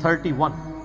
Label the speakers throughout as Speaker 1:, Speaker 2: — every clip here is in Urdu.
Speaker 1: 31।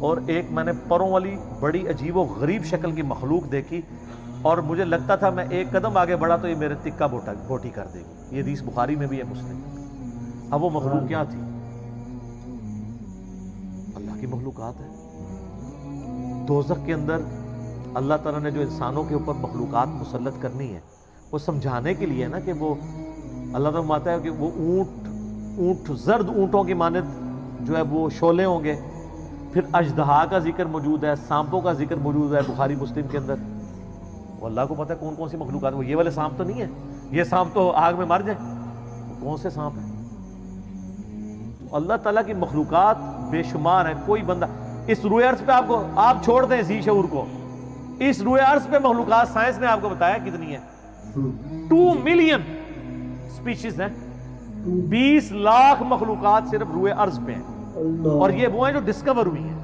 Speaker 1: اور ایک میں نے پروں والی بڑی عجیب و غریب شکل کی مخلوق دیکھی اور مجھے لگتا تھا میں ایک قدم آگے بڑھا تو یہ میرے تکہ بوٹی کر دے گی. یہ حدیث بخاری میں بھی ہے، مسلم. اب وہ مخلوق کیا تھی؟ اللہ کی مخلوقات ہے. دوزخ کے اندر اللہ تعالیٰ نے جو انسانوں کے اوپر مخلوقات مسلط کرنی ہے وہ سمجھانے کے لیے نا کہ وہ اللہ تعالیٰ فرماتا ہے کہ وہ اونٹ زرد اونٹوں کی مانند جو ہے وہ شعلے ہوں گے. پھر اژدہا کا ذکر موجود ہے، سانپوں کا ذکر موجود ہے بخاری مسلم کے اندر. وہ اللہ کو پتہ ہے کون کون سی مخلوقات. وہ یہ والے سانپ تو نہیں ہے، یہ سانپ تو آگ میں مر جائے. کون سے سانپ ہیں؟ اللہ تعالیٰ کی مخلوقات بے شمار ہیں. کوئی بندہ اس روئے عرض پہ آپ چھوڑ دیں ذی شعور کو، اس روئے عرض پہ مخلوقات سائنس نے آپ کو بتایا کتنی ہے. 2 ملین سپیشیز ہیں، 20 لاکھ مخلوقات صرف روئے عرض پہ ہیں. اور یہ وہ ہیں جو ڈسکور ہوئی ہیں.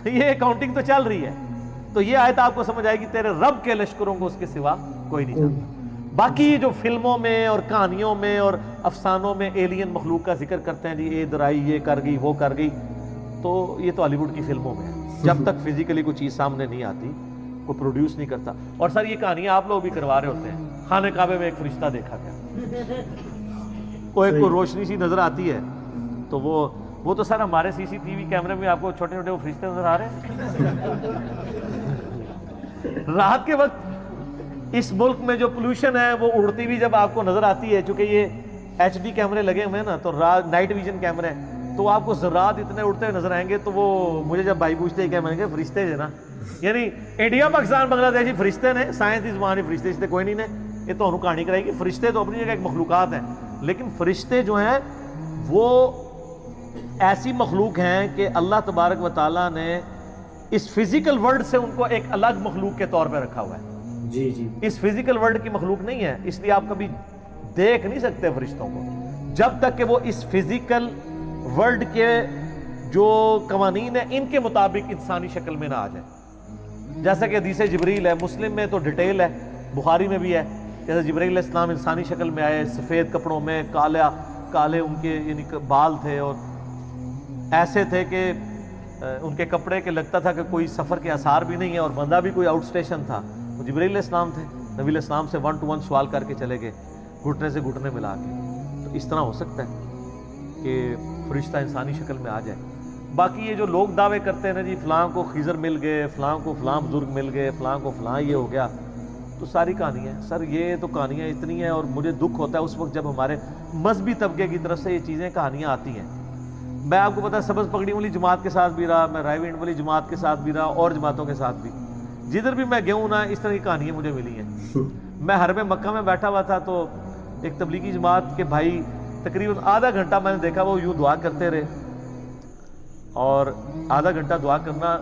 Speaker 1: یہ کاؤنٹنگ تو چل رہی ہے. تو یہ آیت آپ کو سمجھ آئے گی تیرے رب کے لشکروں کو اس کے سوا کوئی نہیں جانتا. باقی جو فلموں میں اور کہانیوں میں اور افسانوں میں ایلین مخلوق کا ذکر کرتے ہیں، جی یہ ادھر آئی، یہ کر گئی، وہ کر گئی، تو یہ تو ہالی ووڈ کی فلموں میں ہے. جب تک فزیکلی کوئی چیز سامنے نہیں آتی کوئی پروڈیوس نہیں کرتا. اور سر یہ کہانیاں آپ لوگ بھی کروا رہے ہوتے ہیں. خانہ کعبے میں ایک فرشتہ دیکھا گیا، وہ ایک کو روشنی سی نظر آتی ہے تو وہ تو سر ہمارے سی سی ٹی وی کیمرے میں آپ کو چھوٹے چھوٹے وہ فرشتے نظر آ رہے ہیں. رات کے وقت اس ملک میں جو پولوشن ہے وہ اڑتی بھی جب آپ کو نظر آتی ہے، چونکہ یہ ایچ ڈی کیمرے لگے ہوئے ہیں نا، تو نائٹ ویژن کیمرے ہیں، تو آپ کو ذرات اتنے اڑتے ہوئے نظر آئیں گے. تو وہ مجھے جب بھائی پوچھتے ہیں کہ میں نے کہا فرشتے جو نا، یعنی انڈیا پاکستان بنگلہ دیش فرشتے نے، سائنس اس وہاں فرشتے کوئی نہیں نے. یہ تو انہوں کہانی کرائی کہ فرشتے تو اپنی جگہ ایک مخلوقات ہیں، لیکن فرشتے جو ہیں وہ ایسی مخلوق ہیں کہ اللہ تبارک و تعالیٰ نے اس فزیکل ورلڈ سے ان کو ایک الگ مخلوق کے طور پہ رکھا ہوا ہے.
Speaker 2: جی جی
Speaker 1: اس فزیکل ورلڈ کی مخلوق نہیں ہے، اس لیے آپ کبھی دیکھ نہیں سکتے فرشتوں کو جب تک کہ وہ اس فزیکل ورلڈ کے جو قوانین ہیں ان کے مطابق انسانی شکل میں نہ آ جائے. جیسا کہ حدیث جبریل ہے، مسلم میں تو ڈیٹیل ہے، بخاری میں بھی ہے. جیسے جبریل علیہ السلام انسانی شکل میں آئے، سفید کپڑوں میں، کالے ان کے یعنی بال تھے اور ایسے تھے کہ ان کے کپڑے کے لگتا تھا کہ کوئی سفر کے آثار بھی نہیں ہے اور بندہ بھی کوئی آؤٹ سٹیشن تھا. وہ جبریل علیہ السلام تھے. نبی علیہ السلام سے 1 to 1 سوال کر کے چلے گئے، گھٹنے سے گھٹنے ملا کے. تو اس طرح ہو سکتا ہے کہ فرشتہ انسانی شکل میں آ جائے. باقی یہ جو لوگ دعوے کرتے ہیں نا جی فلاں کو خضر مل گئے، فلاں کو فلاں بزرگ مل گئے، فلاں کو فلاں یہ ہو گیا، تو ساری کہانیاں سر، یہ تو کہانیاں اتنی ہیں. اور مجھے دکھ ہوتا ہے اس وقت جب ہمارے مذہبی طبقے کی طرف سے یہ چیزیں کہانیاں آتی ہیں. میں آپ کو پتا سبز پگڑی والی جماعت کے ساتھ بھی رہا، میں رائے وینڈ والی جماعت کے ساتھ بھی رہا، اور جماعتوں کے ساتھ بھی، جدھر بھی میں گیا ہوں نا اس طرح کی کہانیاں مجھے ملی ہیں. میں حرم مکہ میں بیٹھا ہوا تھا تو ایک تبلیغی جماعت کے بھائی تقریباً آدھا گھنٹہ میں نے دیکھا وہ یوں دعا کرتے رہے. اور آدھا گھنٹہ دعا کرنا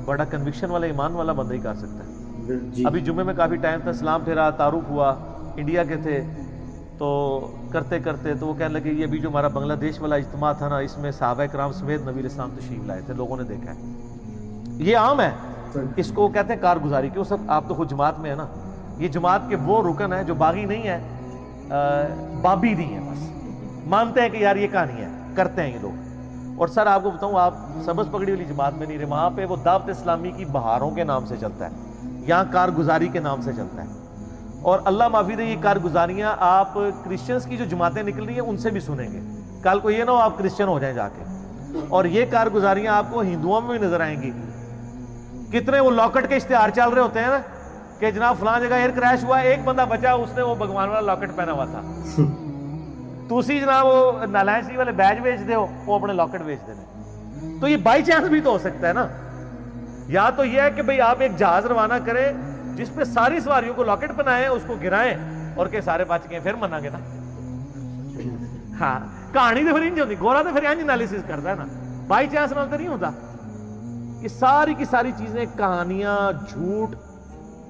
Speaker 1: بڑا کنوکشن والا ایمان والا بندہ ہی کر سکتا ہے. ابھی جمعے میں کافی ٹائم تھا، سلام پھیرا، تعارف ہوا، انڈیا کے تھے. تو کرتے کرتے تو وہ کہنے لگے یہ ابھی جو ہمارا بنگلہ دیش والا اجتماع تھا نا اس میں صحابہ کرام سمیت نبی علیہ السلام تشریف لائے تھے، لوگوں نے دیکھا ہے. یہ عام ہے، اس کو کہتے ہیں کارگزاری. کیوں سب آپ تو خود جماعت میں ہے نا. یہ جماعت کے وہ رکن ہے جو باغی نہیں ہے، بابی نہیں ہے، بس مانتے ہیں کہ یار یہ کہانی ہے، کرتے ہیں یہ لوگ. اور سر آپ کو بتاؤں، آپ سبز پگڑی والی جماعت میں نہیں رہے، وہاں پہ وہ دعوت اسلامی کی بہاروں کے نام سے چلتا ہے، یہاں کارگزاری کے نام سے چلتا ہے. اور اللہ معافی دے یہ کارگزاریاں آپ کرسچنز کی جو جماعتیں نکل رہی ہیں ان سے بھی سنیں گے. کل کو یہ نہ ہو آپ کرسچن ہو جائیں جا کے. اور یہ کارگزاریاں آپ کو ہندوؤں میں بھی نظر آئیں گی. کتنے وہ لاکٹ کے اشتہار چل رہے ہوتے ہیں نا کہ جناب فلاں جگہ ایئر کریش ہوا، ایک بندہ بچا، اس نے وہ بھگوان والا لاکٹ پہنا ہوا تھا. تسی جناب وہ نالائنسی والے بیج بیچ دے ہو، وہ اپنے لاکٹ بیچ دینے. تو یہ بائی چانس بھی تو ہو سکتا ہے نا. یا تو یہ ہے کہ بھئی آپ ایک جہاز روانہ کریں جس پہ ساری سواریوں کو لاکٹ بنائیں، اس کو گرائیں اور کہ سارے بچ گئے، پھر منہ گے نا. ہاں کہانی تو پھر انج ہوتی، گورا تو پھر انج انالیسس کرتا ہے نا، بائی چانس نال تو نہیں ہوتا. یہ ساری کی ساری چیزیں کہانیاں، جھوٹ،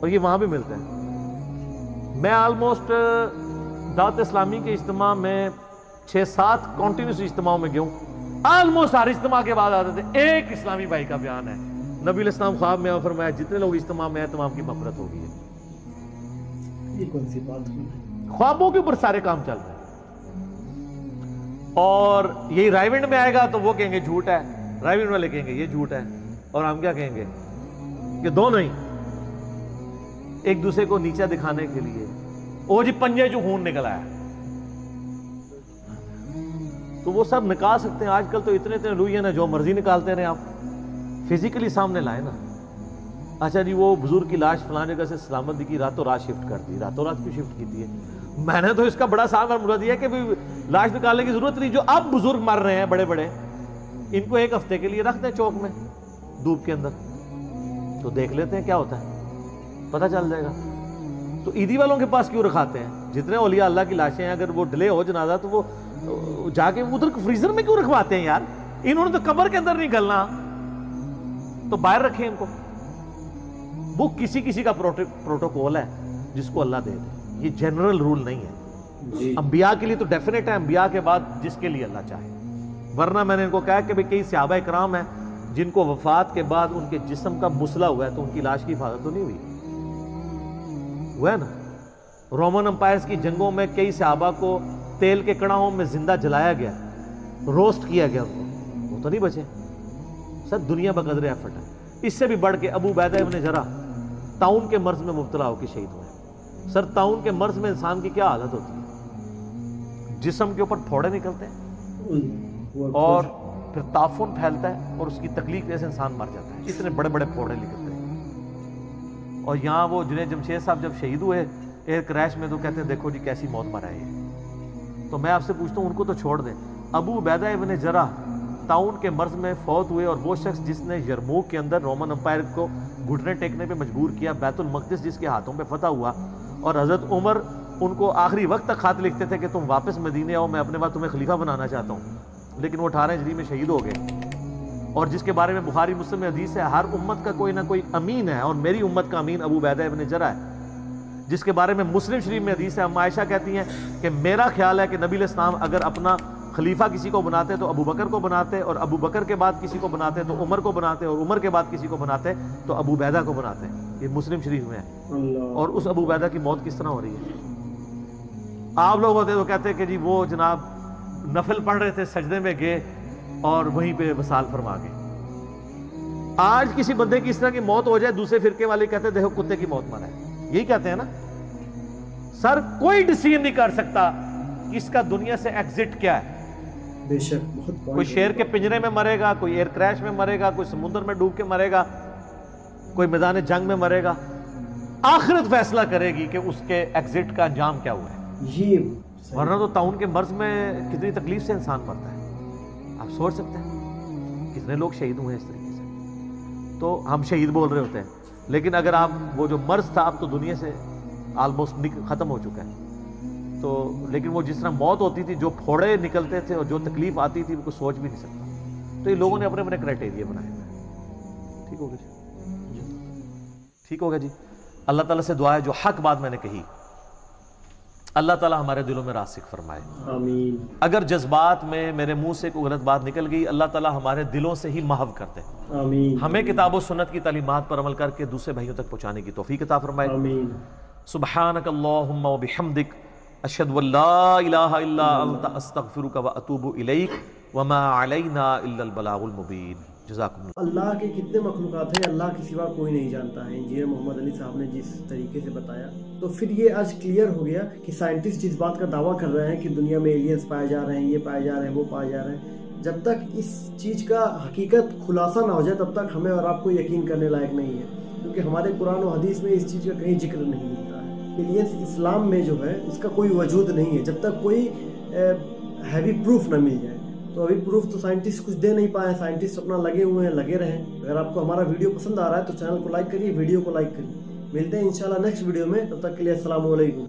Speaker 1: اور یہ وہاں بھی ملتا ہے. میں آلموسٹ دعوت اسلامی کے اجتماع میں 6-7 کنٹینیوس اجتماعوں میں گیا ہوں. آلموسٹ ہر اجتماع کے بعد آتے تھے ایک اسلامی بھائی کا بیان ہے، نبی علیہ السلام خواب میں فرمایا جتنے لوگ اجتماع میں ہیں تمام کی مغفرت ہوگی ہے.
Speaker 2: یہ کون سی بات ہوئی؟
Speaker 1: خوابوں کے اوپر سارے کام چل رہے ہیں. اور یہی رائے ونڈ میں آئے گا تو وہ کہیں گے جھوٹ ہے، ڈرائیونگ والے کہیں گے یہ جھوٹ ہے، اور ہم کیا کہیں گے کہ دونوں ہی ایک دوسرے کو نیچا دکھانے کے لیے او جی پنجے جو خون نکل آیا، تو وہ سب نکال سکتے ہیں. آج کل تو اتنے لوہین ہیں جو مرضی نکالتے رہے، آپ فزیکلی سامنے لائیں نا. اچھا جی وہ بزرگ کی لاش فلاں جگہ سے سلامت دی کی راتوں رات شفٹ کر دی، راتوں رات کیوں شفٹ کی ہے؟ میں نے تو اس کا بڑا صاف فارمولا دیا کہ لاش نکالنے کی ضرورت نہیں. جو اب بزرگ مر رہے ہیں بڑے بڑے، ان کو ایک ہفتے کے لیے رکھ دیں چوک میں دھوپ کے اندر، تو دیکھ لیتے ہیں کیا ہوتا ہے، پتہ چل جائے گا. تو عیدی والوں کے پاس کیوں رکھاتے ہیں؟ جتنے اولیاء اللہ کی لاشیں ہیں اگر وہ ڈیلے ہو جنازہ تو وہ جا کے ادھر فریزر میں کیوں رکھواتے ہیں یار؟ انہوں نے تو قبر کے اندر نہیں گلنا، تو باہر رکھیں ان کو. وہ کسی کا پروٹوکول ہے جس کو اللہ دے دے، یہ جنرل رول نہیں ہے. انبیاء کے لیے تو ڈیفینیٹ ہے، انبیاء کے بعد جس کے لیے اللہ چاہے. ورنہ میں نے ان کو کہا کہ کئی صحابہ کرام ہیں جن کو وفات کے بعد ان کے جسم کا مسئلہ ہوا ہے تو ان کی لاش کی حفاظت تو نہیں ہوئی. ہوا ہے نا، رومن امپائرز کی جنگوں میں کئی صحابہ کو تیل کے کڑاہوں میں زندہ جلایا گیا، روسٹ کیا گیا ان کو، وہ تو نہیں بچے. سر دنیا بقدر ایفرٹ ہے. اس سے بھی بڑھ کے ابو عبیدہ ابن جرح طاعون کے مرض میں مبتلا ہو کے شہید ہوئے. سر طاعون کے مرض میں انسان کی کیا حالت ہوتی ہے؟ جسم کے اوپر پھوڑے نکلتے ہیں اور پھر تعفن پھیلتا ہے اور اس کی تکلیف سے انسان مر جاتا ہے. اتنے بڑے بڑے پھوڑے نکلتے ہیں. اور یہاں وہ جنید جمشید صاحب جب شہید ہوئے ایئر کریش میں تو کہتے ہیں دیکھو جی کیسی موت مر آئی ہے. تو میں آپ سے پوچھتا ہوں ان کو تو چھوڑ دیں. ابو عبیدہ ابن جرح طاعون کے مرض میں فوت ہوئے، اور وہ شخص جس نے یرموک کے اندر رومن امپائر کو گھٹنے ٹیکنے پہ مجبور کیا، بیت المقدس جس کے ہاتھوں پہ فتح ہوا، اور حضرت عمر ان کو آخری وقت تک خط لکھتے تھے کہ تم واپس مدینے آؤ، میں اپنے بعد تمہیں خلیفہ بنانا چاہتا ہوں، لیکن وہ 18 ہجری میں شہید ہو گئے. اور جس کے بارے میں بخاری مسلم میں حدیث ہے ہر امت کا کوئی نہ کوئی امین ہے، اور میری امت کا امین ابو عبیدہ ابن جرح ہے. جس کے بارے میں مسلم شریف میں حدیث ہے، ام عائشہ کہتی ہیں کہ میرا خیال ہے کہ نبی علیہ السلام اگر اپنا خلیفہ کسی کو بناتے تو ابو بکر کو بناتے، اور ابو بکر کے بعد کسی کو بناتے تو عمر کو بناتے، اور عمر کے بعد کسی کو بناتے تو ابو عبیدہ کو بناتے. یہ مسلم شریف میں ہے. اور اس ابو عبیدہ کی موت کس طرح ہو رہی ہے؟ آپ لوگ ہوتے تو کہتے کہ جی وہ جناب نفل پڑھ رہے تھے، سجدے میں گئے اور وہیں پہ وصال فرما گئے. آج کسی بندے کی اس طرح کی موت ہو جائے، دوسرے فرقے والے کہتے دیکھو کتے کی موت مرا ہے. یہی کہتے ہیں نا. سر کوئی ڈیسیژن نہیں کر سکتا کہ اس کا دنیا سے ایگزٹ کیا ہے.
Speaker 2: بے شک بہت
Speaker 1: کوئی شیر کے پنجرے میں مرے گا، کوئی ایئر کریش میں مرے گا، کوئی سمندر میں ڈوب کے مرے گا، کوئی میدان جنگ میں مرے گا. آخرت فیصلہ کرے گی کہ اس کے ایگزٹ کا انجام کیا ہوا ہے. ورنہ تو طاعون کے مرض میں کتنی تکلیف سے انسان مرتا ہے. آپ سوچ سکتے ہیں کتنے لوگ شہید ہوئے ہیں اس طریقے سے. تو ہم شہید بول رہے ہوتے ہیں، لیکن اگر آپ وہ جو مرض تھا اب تو دنیا سے آلموسٹ ختم ہو چکا ہے. تو لیکن وہ جس طرح موت ہوتی تھی، جو پھوڑے نکلتے تھے اور جو تکلیف آتی تھی وہ کوئی سوچ بھی نہیں سکتا. تو یہ لوگوں نے اپنے اپنے کرائٹیریا بنائے ہوئے ہیں. ٹھیک ہوگا جی، ٹھیک ہوگا جی. اللہ تعالیٰ سے دعا ہے جو حق بات میں نے کہی اللہ تعالیٰ ہمارے دلوں میں راسخ فرمائے.
Speaker 2: آمین.
Speaker 1: اگر جذبات میں میرے منہ سے کوئی غلط بات نکل گئی، اللہ تعالیٰ ہمارے دلوں سے ہی محو کر دے.
Speaker 2: آمین.
Speaker 1: ہمیں کتاب و سنت کی تعلیمات پر عمل کر کے دوسرے بھائیوں تک پہنچانے کی توفیق عطا فرمائے.
Speaker 2: آمین.
Speaker 1: سبحانک اللہم و بحمدک اشہد ان لا الہ الا انت استغفرک و اتوب الیک وما علینا الا البلاغ المبین. جزاکم اللہ.
Speaker 2: اللہ کے کتنے مخلوقات ہیں اللہ کے سوا کوئی نہیں جانتا ہے. انجینئر محمد علی صاحب نے جس طریقے سے بتایا تو پھر یہ آج کلیئر ہو گیا کہ سائنٹسٹ جس بات کا دعویٰ کر رہے ہیں کہ دنیا میں ایلینز پائے جا رہے ہیں، یہ پائے جا رہے ہیں، وہ پائے جا رہے ہیں، جب تک اس چیز کا حقیقت خلاصہ نہ ہو جائے تب تک ہمیں اور آپ کو یقین کرنے لائق نہیں ہے. کیونکہ ہمارے قرآن و حدیث میں اس چیز کا کہیں ذکر نہیں ملتا ہے. ایلینز اسلام میں جو ہے اس کا کوئی وجود نہیں ہے جب تک کوئی ہیوی پروف نہ مل جائے. تو ابھی پروف تو سائنٹسٹ کچھ دے نہیں پائے. سائنٹسٹ اپنا لگے ہوئے ہیں، لگے رہیں. اگر آپ کو ہمارا ویڈیو پسند آ رہا ہے تو چینل کو لائک کریے، ویڈیو کو لائک کریے. ملتے ہیں انشاءاللہ نیکسٹ ویڈیو میں. تب تک کے لیے السلام علیکم.